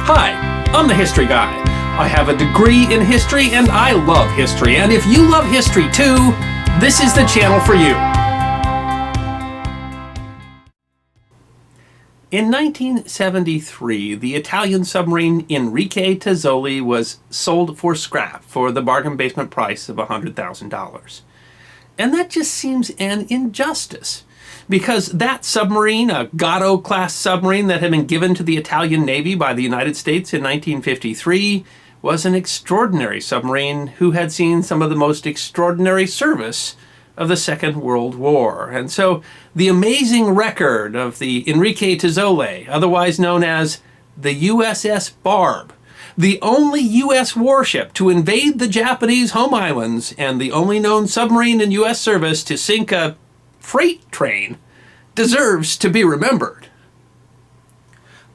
Hi, I'm the History Guy. I have a degree in history and I love history. And if you love history too, this is the channel for you. In 1973, the Italian submarine Enrique Tazzoli was sold for scrap for the bargain basement price of $100,000. And that just seems an injustice, because that submarine, a Gatto-class submarine that had been given to the Italian Navy by the United States in 1953, was an extraordinary submarine who had seen some of the most extraordinary service of the Second World War. And so the amazing record of the Enrique Tazzoli, otherwise known as the USS Barb, the only U.S. warship to invade the Japanese home islands and the only known submarine in U.S. service to sink a freight train, deserves to be remembered.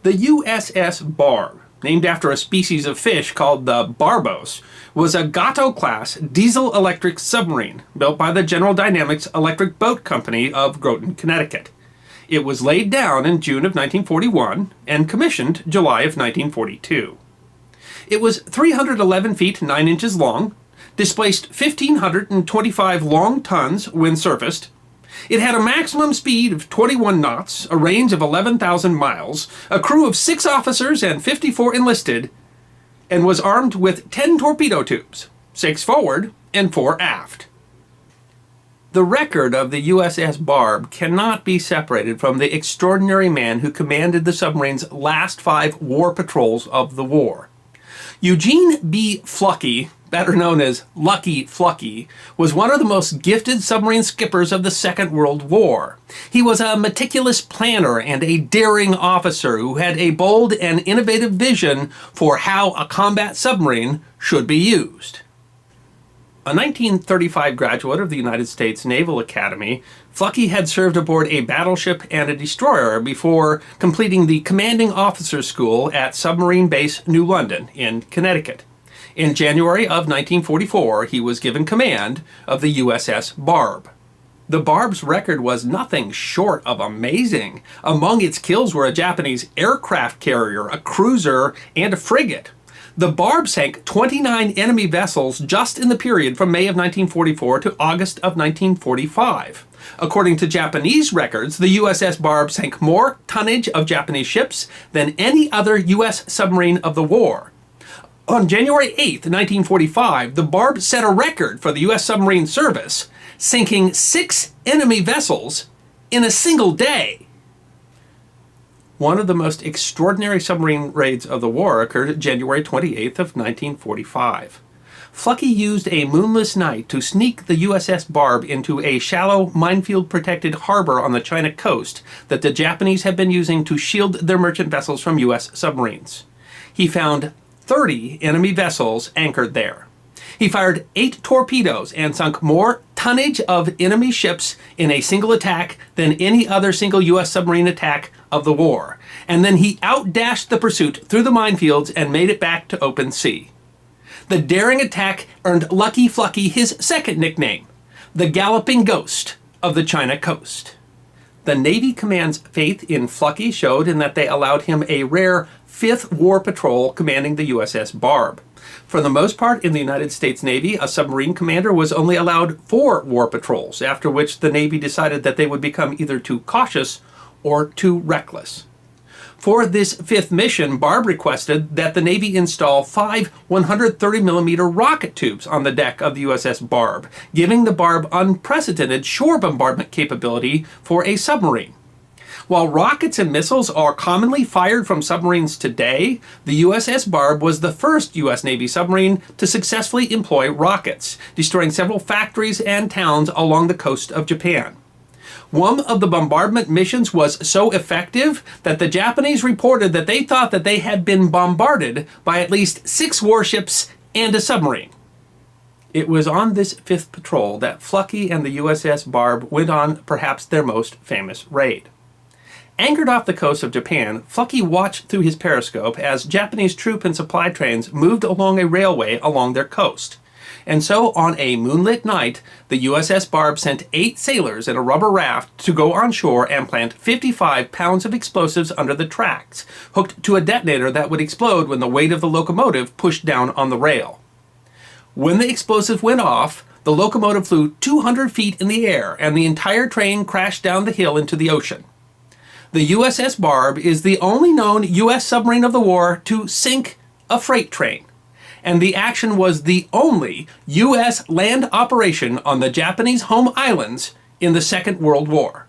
The USS Barb, named after a species of fish called the barbos, was a Gatto-class diesel-electric submarine built by the General Dynamics Electric Boat Company of Groton, Connecticut. It was laid down in June of 1941 and commissioned July of 1942. It was 311 feet 9 inches long, displaced 1,525 long tons when surfaced. It had a maximum speed of 21 knots, a range of 11,000 miles, a crew of 6 officers and 54 enlisted, and was armed with 10 torpedo tubes, 6 forward and 4 aft. The record of the USS Barb cannot be separated from the extraordinary man who commanded the submarine's last 5 war patrols of the war. Eugene B. Fluckey, better known as Lucky Fluckey, was one of the most gifted submarine skippers of the Second World War. He was a meticulous planner and a daring officer who had a bold and innovative vision for how a combat submarine should be used. A 1935 graduate of the United States Naval Academy, Fluckey had served aboard a battleship and a destroyer before completing the Commanding Officer School at Submarine Base New London in Connecticut. In January of 1944, he was given command of the USS Barb. The Barb's record was nothing short of amazing. Among its kills were a Japanese aircraft carrier, a cruiser, and a frigate. The Barb sank 29 enemy vessels just in the period from May of 1944 to August of 1945. According to Japanese records, the USS Barb sank more tonnage of Japanese ships than any other U.S. submarine of the war. On January 8, 1945, the Barb set a record for the U.S. submarine service, sinking 6 enemy vessels in a single day. One of the most extraordinary submarine raids of the war occurred January 28th of 1945. Fluckey used a moonless night to sneak the USS Barb into a shallow, minefield-protected harbor on the China coast that the Japanese had been using to shield their merchant vessels from U.S. submarines. He found 30 enemy vessels anchored there. He fired 8 torpedoes and sunk more tonnage of enemy ships in a single attack than any other single U.S. submarine attack of the war. And then he outdashed the pursuit through the minefields and made it back to open sea. The daring attack earned Lucky Fluckey his second nickname, the Galloping Ghost of the China coast. The Navy Command's faith in Fluckey showed in that they allowed him a rare 5th War Patrol commanding the USS Barb. For the most part in the United States Navy, a submarine commander was only allowed 4 war patrols, after which the Navy decided that they would become either too cautious or too reckless. For this 5th mission, Barb requested that the Navy install 5 130mm rocket tubes on the deck of the USS Barb, giving the Barb unprecedented shore bombardment capability for a submarine. While rockets and missiles are commonly fired from submarines today, the USS Barb was the first U.S. Navy submarine to successfully employ rockets, destroying several factories and towns along the coast of Japan. One of the bombardment missions was so effective that the Japanese reported that they thought that they had been bombarded by at least 6 warships and a submarine. It was on this 5th patrol that Fluckey and the USS Barb went on perhaps their most famous raid. Anchored off the coast of Japan, Fluckey watched through his periscope as Japanese troop and supply trains moved along a railway along their coast. And so, on a moonlit night, the USS Barb sent 8 sailors in a rubber raft to go on shore and plant 55 pounds of explosives under the tracks, hooked to a detonator that would explode when the weight of the locomotive pushed down on the rail. When the explosive went off, the locomotive flew 200 feet in the air, and the entire train crashed down the hill into the ocean. The USS Barb is the only known U.S. submarine of the war to sink a freight train, and the action was the only U.S. land operation on the Japanese home islands in the Second World War.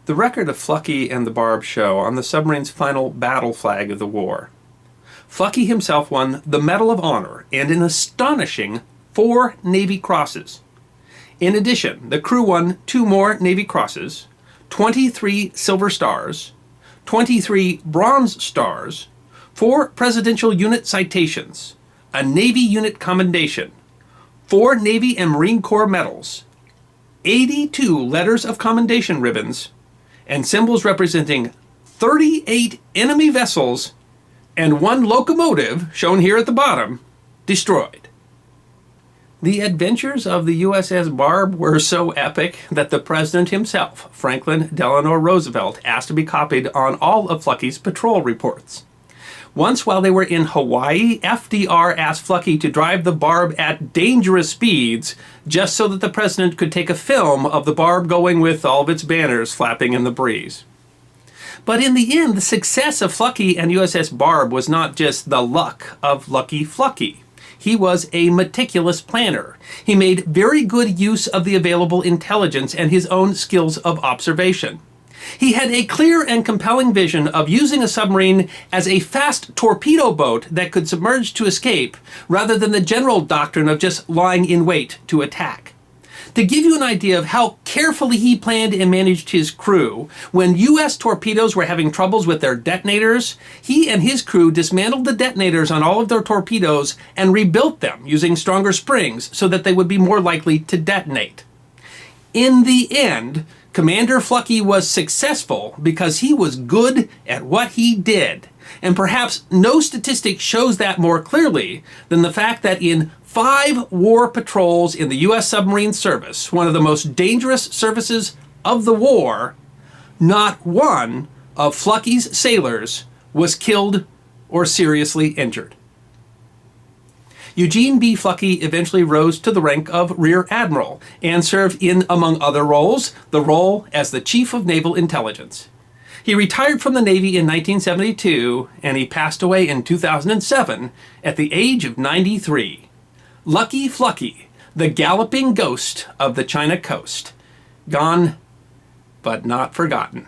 The record of Flucky and the Barb show on the submarine's final battle flag of the war. Flucky himself won the Medal of Honor and an astonishing 4 Navy Crosses. In addition, the crew won 2 more Navy Crosses, 23 Silver Stars, 23 Bronze Stars, 4 Presidential Unit Citations, a Navy Unit Commendation, 4 Navy and Marine Corps medals, 82 Letters of Commendation ribbons, and symbols representing 38 enemy vessels and 1 locomotive, shown here at the bottom, destroyed. The adventures of the USS Barb were so epic that the president himself, Franklin Delano Roosevelt, asked to be copied on all of Flucky's patrol reports. Once, while they were in Hawaii, FDR asked Flucky to drive the Barb at dangerous speeds just so that the president could take a film of the Barb going with all of its banners flapping in the breeze. But in the end, the success of Flucky and USS Barb was not just the luck of Lucky Flucky. He was a meticulous planner. He made very good use of the available intelligence and his own skills of observation. He had a clear and compelling vision of using a submarine as a fast torpedo boat that could submerge to escape, rather than the general doctrine of just lying in wait to attack. To give you an idea of how carefully he planned and managed his crew, when U.S. torpedoes were having troubles with their detonators, he and his crew dismantled the detonators on all of their torpedoes and rebuilt them using stronger springs so that they would be more likely to detonate. In the end, Commander Flucky was successful because he was good at what he did. And perhaps no statistic shows that more clearly than the fact that in 5 war patrols in the U.S. submarine service, one of the most dangerous services of the war, not one of Flucky's sailors was killed or seriously injured. Eugene B. Flucky eventually rose to the rank of Rear Admiral and served in, among other roles, the role as the Chief of Naval Intelligence. He retired from the Navy in 1972, and he passed away in 2007 at the age of 93. Lucky Flucky, the galloping ghost of the China coast. Gone, but not forgotten.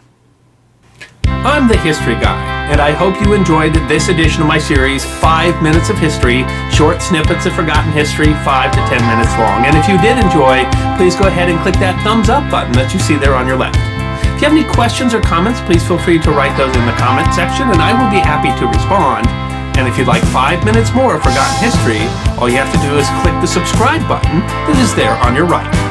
I'm the History Guy, and I hope you enjoyed this edition of my series, 5 Minutes of History, short snippets of forgotten history, 5 to 10 minutes long. And if you did enjoy, please go ahead and click that thumbs up button that you see there on your left. If you have any questions or comments, please feel free to write those in the comment section, and I will be happy to respond. And if you'd like 5 minutes more of forgotten history, all you have to do is click the subscribe button that is there on your right.